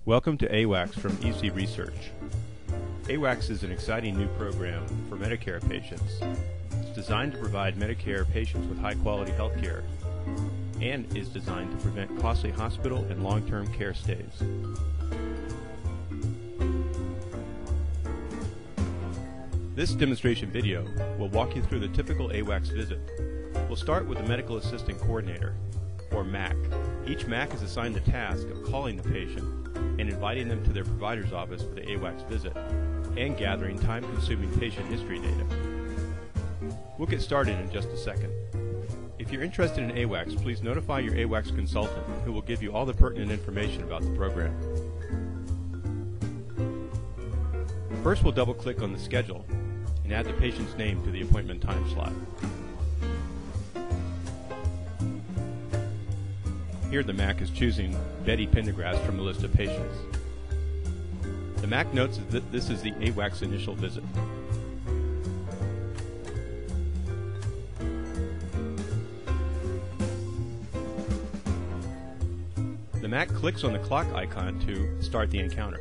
Welcome to AWACS from Easy Research. AWACS is an exciting new program for Medicare patients. It's designed to provide Medicare patients with high-quality health care and is designed to prevent costly hospital and long-term care stays. This demonstration video will walk you through the typical AWACS visit. We'll start with the Medical Assistant Coordinator, or MAC. Each MAC is assigned the task of calling the patient and inviting them to their provider's office for the AWACS visit and gathering time-consuming patient history data. We'll get started in just a second. If you're interested in AWACS, please notify your AWACS consultant, who will give you all the pertinent information about the program. First, we'll double-click on the schedule and add the patient's name to the appointment time slot. Here the MAC is choosing Betty Pendergrass from the list of patients. The MAC notes that this is the AWACS initial visit. The MAC clicks on the clock icon to start the encounter.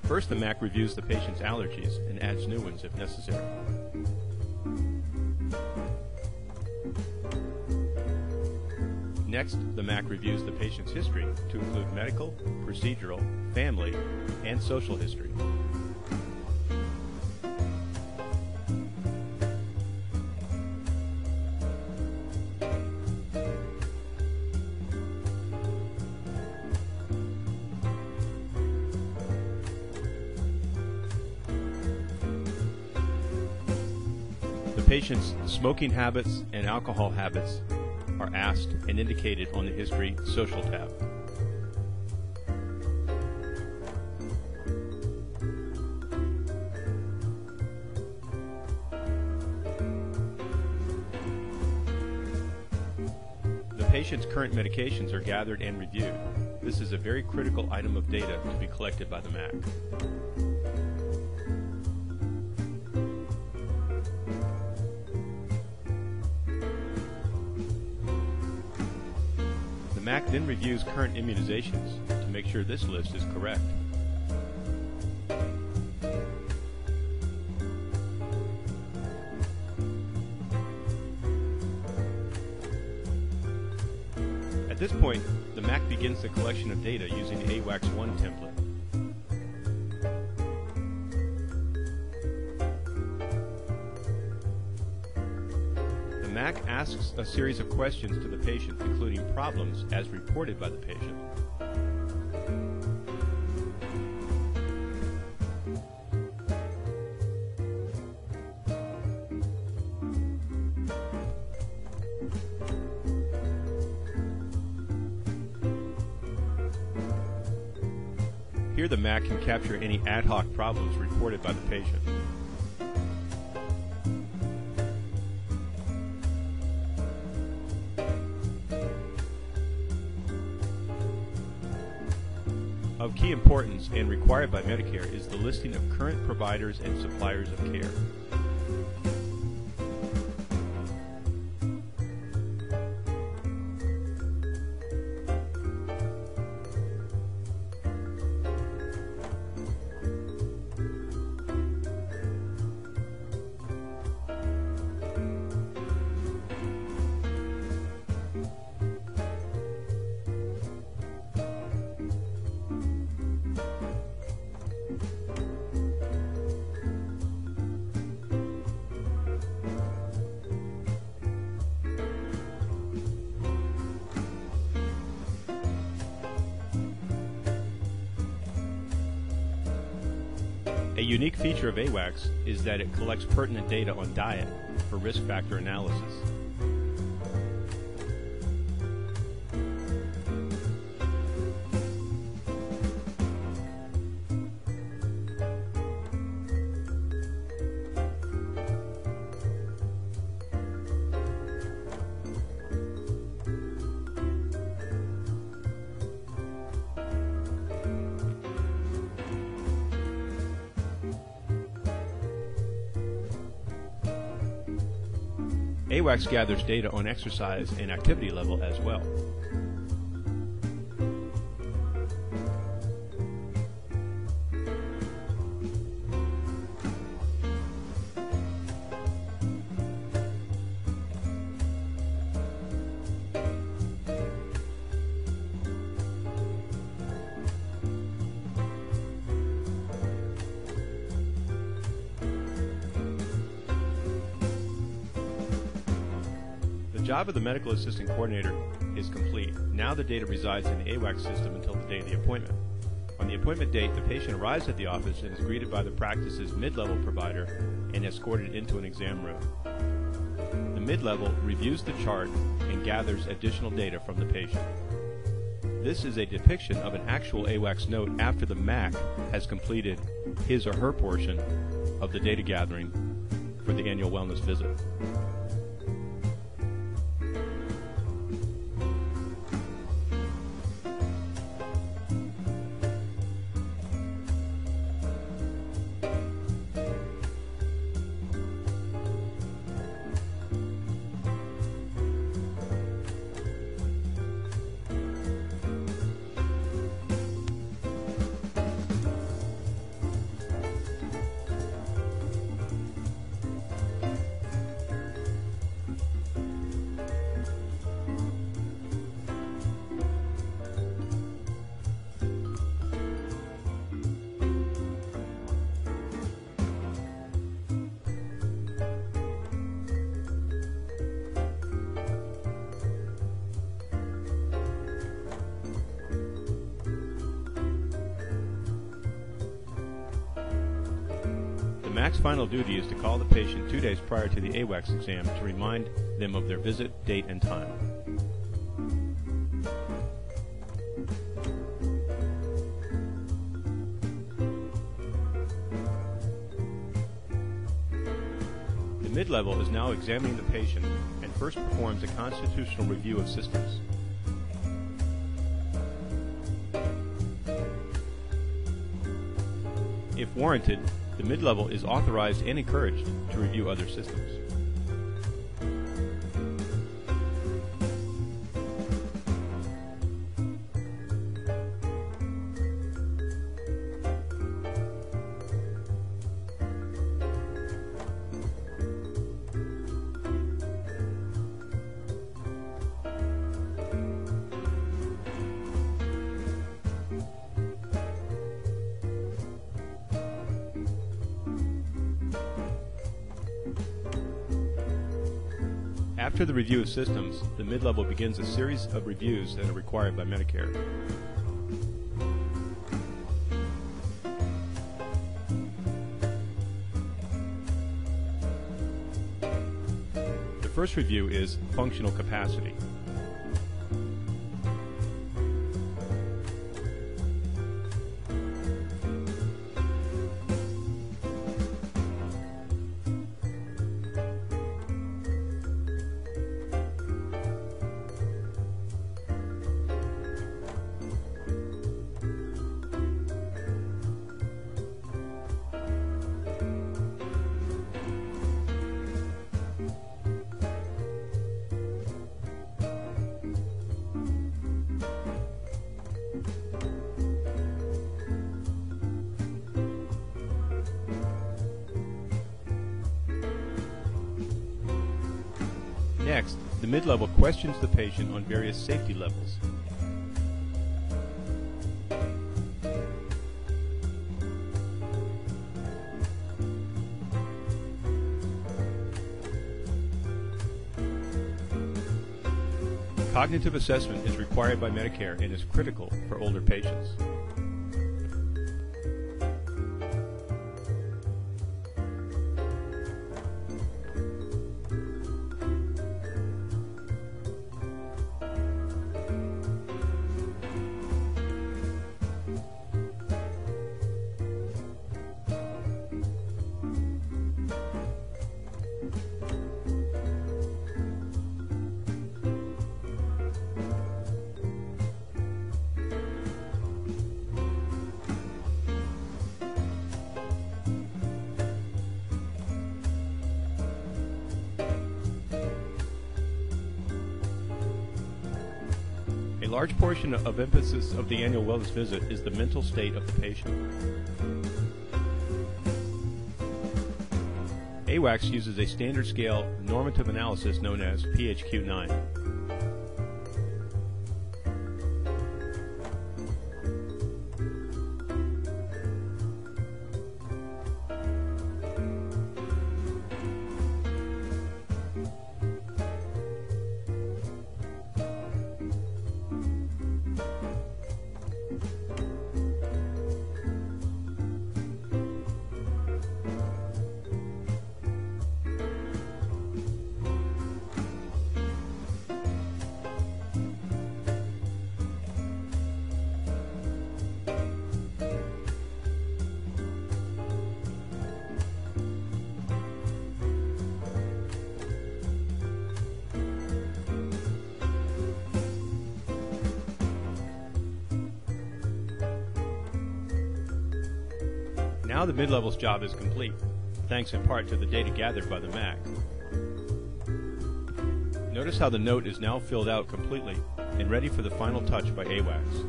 First, the MAC reviews the patient's allergies and adds new ones if necessary. Next, the MAC reviews the patient's history to include medical, procedural, family, and social history. The patient's smoking habits and alcohol habits are asked and indicated on the History Social tab. The patient's current medications are gathered and reviewed. This is a very critical item of data to be collected by the MAC. The MAC then reviews current immunizations to make sure this list is correct. At this point, the MAC begins the collection of data using the AWACS 1 template. The MAC asks a series of questions to the patient, including problems as reported by the patient. Here the MAC can capture any ad hoc problems reported by the patient. Of key importance and required by Medicare is the listing of current providers and suppliers of care. A unique feature of AWACS is that it collects pertinent data on diet for risk factor analysis. AWACS gathers data on exercise and activity level as well. The job of the medical assistant coordinator is complete. Now the data resides in the AWACS system until the day of the appointment. On the appointment date, the patient arrives at the office and is greeted by the practice's mid-level provider and escorted into an exam room. The mid-level reviews the chart and gathers additional data from the patient. This is a depiction of an actual AWACS note after the MAC has completed his or her portion of the data gathering for the annual wellness visit. The MAC's final duty is to call the patient 2 days prior to the AWACS exam to remind them of their visit, date, and time. The mid-level is now examining the patient and first performs a constitutional review of systems. If warranted, the mid-level is authorized and encouraged to review other systems. After the review of systems, the mid-level begins a series of reviews that are required by Medicare. The first review is functional capacity. Next, the mid-level questions the patient on various safety levels. Cognitive assessment is required by Medicare and is critical for older patients. A large portion of emphasis of the annual wellness visit is the mental state of the patient. AWACS uses a standard scale normative analysis known as PHQ-9. Now the mid-level's job is complete, thanks in part to the data gathered by the MAC. Notice how the note is now filled out completely and ready for the final touch by AWACS.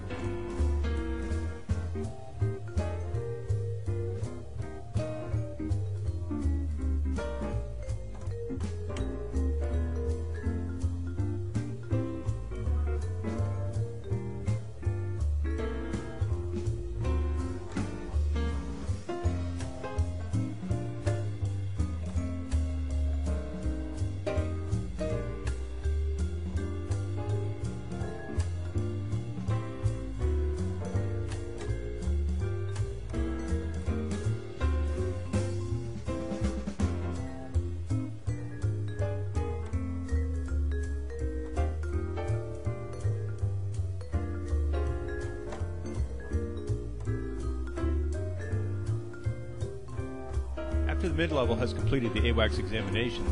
After the mid-level has completed the AWACS examination,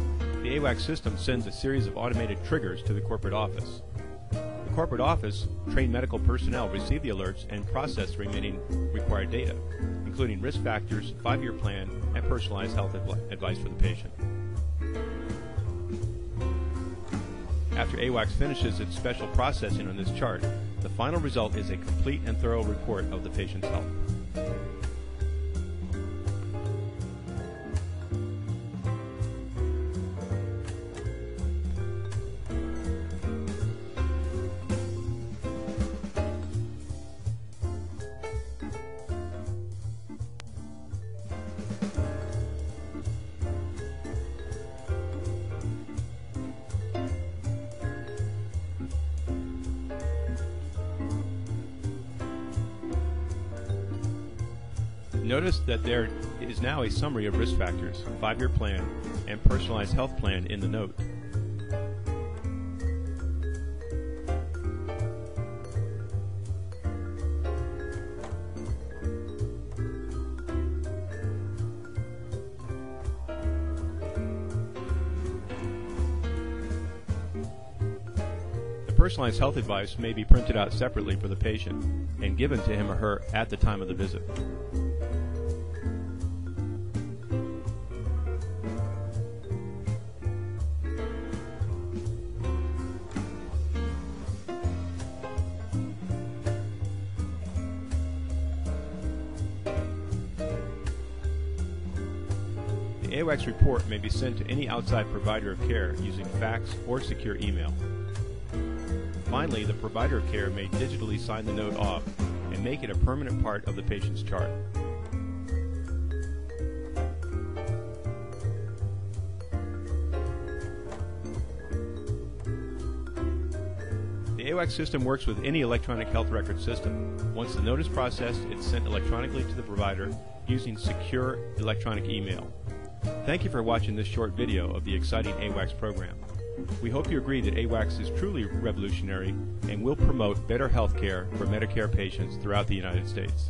the AWACS system sends a series of automated triggers to the corporate office. The corporate office, trained medical personnel receive the alerts and process the remaining required data, including risk factors, 5-year plan, and personalized health advice for the patient. After AWACS finishes its special processing on this chart, the final result is a complete and thorough report of the patient's health. Notice that there is now a summary of risk factors, 5-year plan, and personalized health plan in the note. The personalized health advice may be printed out separately for the patient and given to him or her at the time of the visit. The AWACS report may be sent to any outside provider of care using fax or secure email. Finally, the provider of care may digitally sign the note off and make it a permanent part of the patient's chart. The AWACS system works with any electronic health record system. Once the note is processed, it's sent electronically to the provider using secure electronic email. Thank you for watching this short video of the exciting AWACS program. We hope you agree that AWACS is truly revolutionary and will promote better health care for Medicare patients throughout the United States.